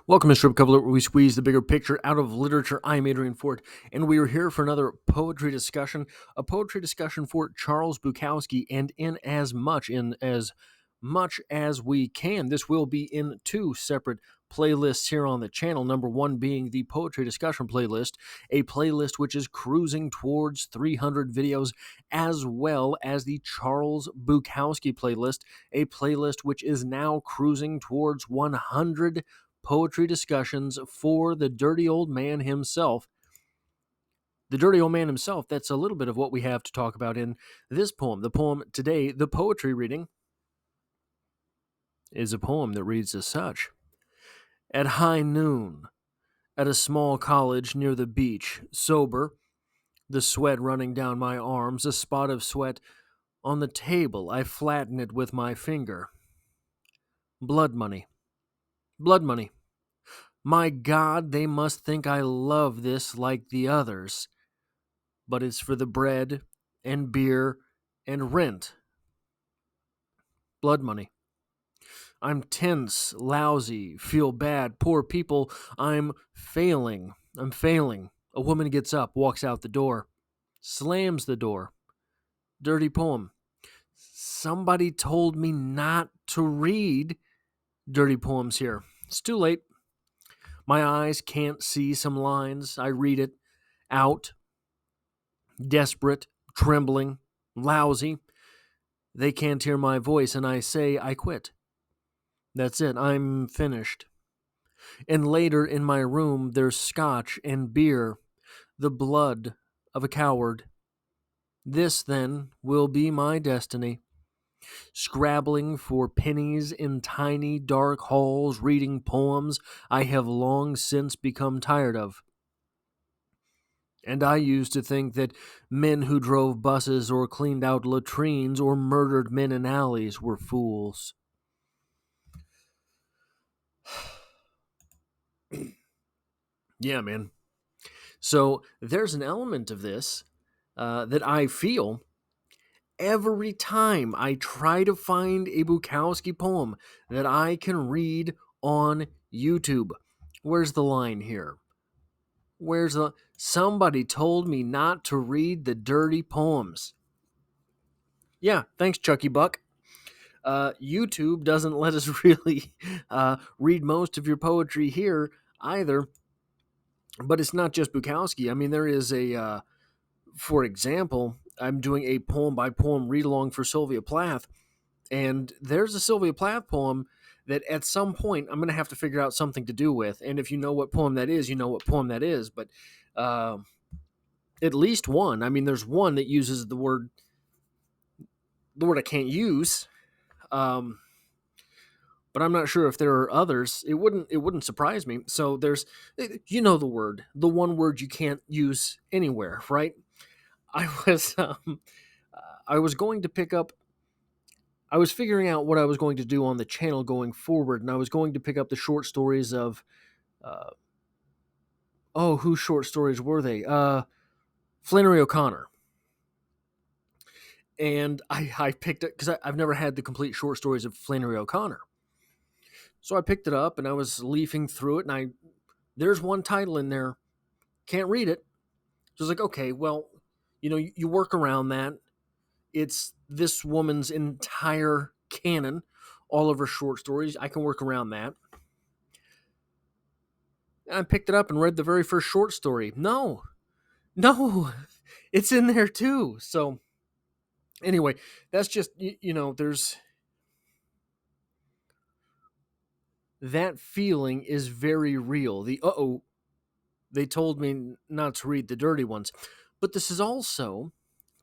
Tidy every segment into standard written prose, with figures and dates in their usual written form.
Welcome to Strip Couplet, where we squeeze the bigger picture out of literature. I'm Adrian Ford, and we are here for another poetry discussion, a poetry discussion for Charles Bukowski, and in as much as we can. This will be in two separate playlists here on the channel. Number one being the poetry discussion playlist, a playlist which is cruising towards 300 videos, as well as the Charles Bukowski playlist, a playlist which is now cruising towards 100 poetry discussions for the dirty old man himself. The dirty old man himself, that's a little bit of what we have to talk about in this poem. The poem today, the poetry reading, is a poem that reads as such. At high noon, at a small college near the beach, sober, the sweat running down my arms, a spot of sweat on the table, I flatten it with my finger. Blood money. Blood money. My God, they must think I love this like the others. But it's for the bread and beer and rent. Blood money. I'm tense, lousy, feel bad, poor people. I'm failing. A woman gets up, walks out the door, slams the door. Dirty poem. Somebody told me not to read dirty poems here. It's too late. My eyes can't see some lines. I read it out. Desperate, trembling, lousy. They can't hear my voice, and I say I quit. That's it. I'm finished. And later in my room, there's scotch and beer, the blood of a coward. This, then, will be my destiny. Scrabbling for pennies in tiny, dark halls, reading poems I have long since become tired of. And I used to think that men who drove buses or cleaned out latrines or murdered men in alleys were fools. Yeah, man. So there's an element of this that I feel every time I try to find a Bukowski poem that I can read on YouTube. Where's the line here? Somebody told me not to read the dirty poems. Yeah, thanks, Chucky Buck. YouTube doesn't let us really read most of your poetry here either. But it's not just Bukowski. I mean, there is for example, I'm doing a poem by poem read along for Sylvia Plath, and there's a Sylvia Plath poem that at some point I'm going to have to figure out something to do with. And if you know what poem that is, you know what poem that is. But at least one. I mean, there's one that uses the word I can't use. But I'm not sure if there are others. It wouldn't surprise me. So there's, the one word you can't use anywhere, right? I was going to pick up. I was figuring out what I was going to do on the channel going forward, and I was going to pick up the short stories of, whose short stories were they? Flannery O'Connor. And I picked it because I've never had the complete short stories of Flannery O'Connor. So I picked it up and I was leafing through it, and there's one title in there, can't read it. So I was like, okay, well, you work around that. It's this woman's entire canon, all of her short stories. I can work around that. And I picked it up and read the very first short story. No, it's in there too. So anyway, that's just, there's that feeling is very real. They told me not to read the dirty ones. But this is also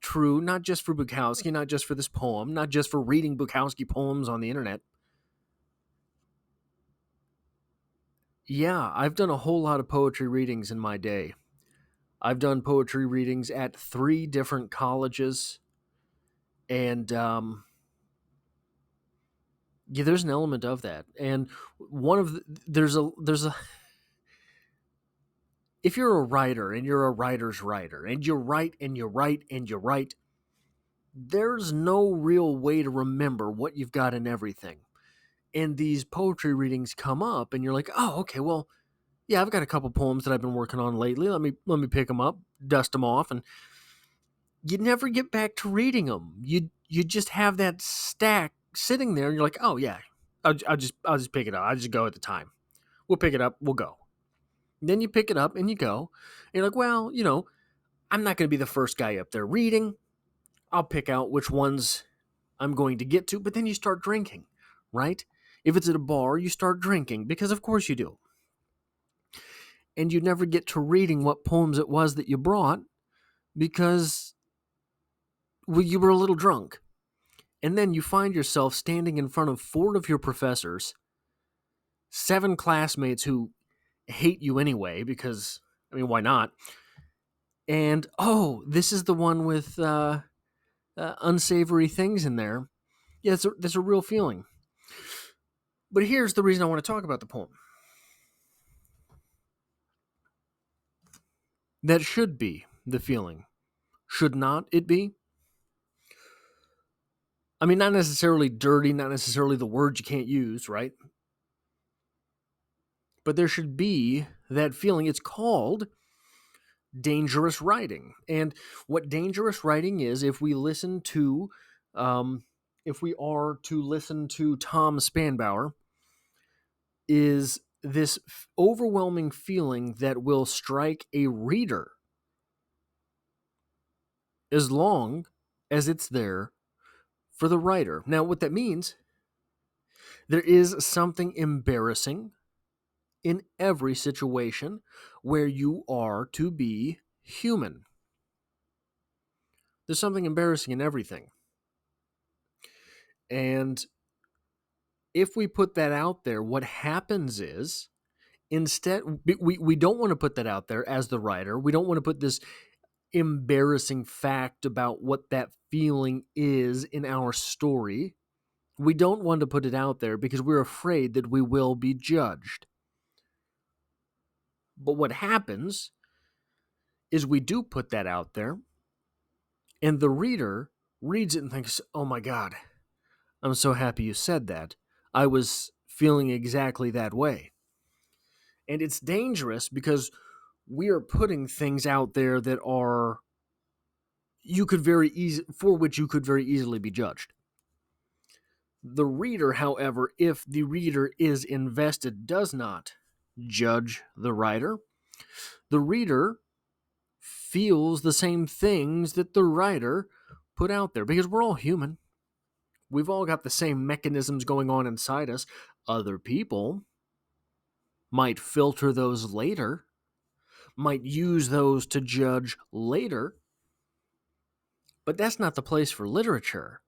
true, not just for Bukowski, not just for this poem, not just for reading Bukowski poems on the internet. Yeah, I've done a whole lot of poetry readings in my day. I've done poetry readings at 3 different colleges. And, yeah, there's an element of that. And there's a, if you're a writer and you're a writer's writer and you write and you write and you write, there's no real way to remember what you've got in everything. and these poetry readings come up, and you're like, oh, okay, well, yeah, I've got a couple poems that I've been working on lately. Let me pick them up, dust them off, and you never get back to reading them. You just have that stack sitting there, and you're like, oh yeah, I'll just pick it up. I just go at the time. We'll pick it up. We'll go. And then you pick it up and you go. And you're like, well, I'm not going to be the first guy up there reading. I'll pick out which ones I'm going to get to. But then you start drinking, right? If it's at a bar, you start drinking because of course you do. And you never get to reading what poems it was that you brought because you were a little drunk. And then you find yourself standing in front of 4 of your professors, 7 classmates who hate you anyway because, why not? And, oh, this is the one with unsavory things in there. Yeah, that's a real feeling. But here's the reason I want to talk about the poem. That should be the feeling. Should not it be? Not necessarily dirty, not necessarily the words you can't use, right? But there should be that feeling. It's called dangerous writing. And what dangerous writing is, if we are to listen to Tom Spanbauer, is this overwhelming feeling that will strike a reader as long as it's there for the writer. Now, what that means, there is something embarrassing in every situation where you are to be human. There's something embarrassing in everything. And if we put that out there, what happens is, instead, we don't want to put that out there as the writer. We don't want to put this embarrassing fact about what that feeling is in our story. We don't want to put it out there because we're afraid that we will be judged. But what happens is we do put that out there, and the reader reads it and thinks, oh my God, I'm so happy you said that. I was feeling exactly that way. And it's dangerous because we are putting things out there that are for which you could very easily be judged. The reader, however, if the reader is invested, does not judge the writer. The reader feels the same things that the writer put out there because we're all human. We've all got the same mechanisms going on inside us. Other people might filter those later, might use those to judge later, but that's not the place for literature.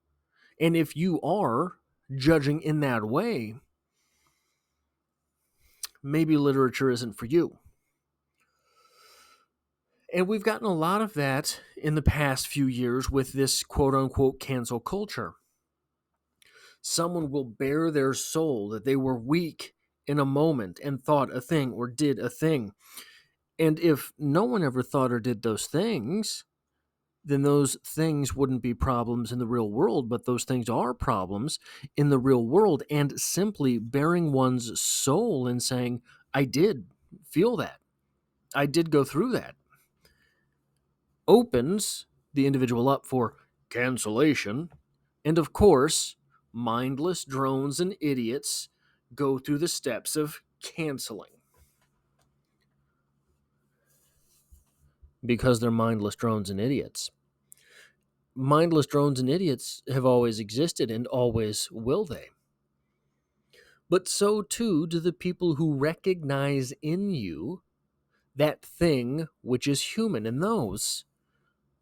And if you are judging in that way, maybe literature isn't for you. And we've gotten a lot of that in the past few years with this quote-unquote cancel culture. Someone will bare their soul that they were weak in a moment and thought a thing or did a thing. And if no one ever thought or did those things, then those things wouldn't be problems in the real world, but those things are problems in the real world. And simply bearing one's soul and saying, I did feel that, I did go through that, opens the individual up for cancellation. And of course, mindless drones and idiots go through the steps of canceling. Because they're mindless drones and idiots. Mindless drones and idiots have always existed and always will they. But so too do the people who recognize in you that thing which is human. And those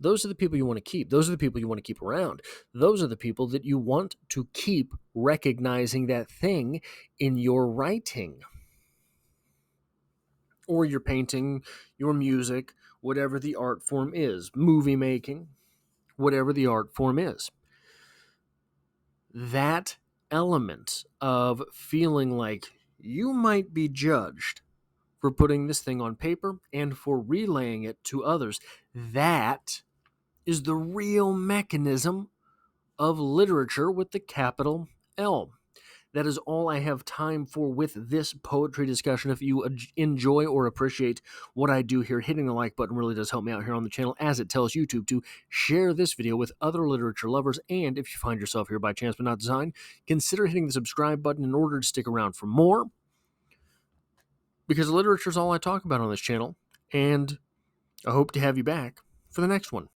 are the people you want to keep. Those are the people you want to keep around. Those are the people that you want to keep recognizing that thing in your writing or your painting, your music, whatever the art form is, movie making, whatever the art form is. That element of feeling like you might be judged for putting this thing on paper and for relaying it to others, that is the real mechanism of literature with the capital L. that is all I have time for with this poetry discussion. If you enjoy or appreciate what I do here, hitting the like button really does help me out here on the channel, as it tells YouTube to share this video with other literature lovers. And if you find yourself here by chance but not design, consider hitting the subscribe button in order to stick around for more, because literature is all I talk about on this channel, and I hope to have you back for the next one.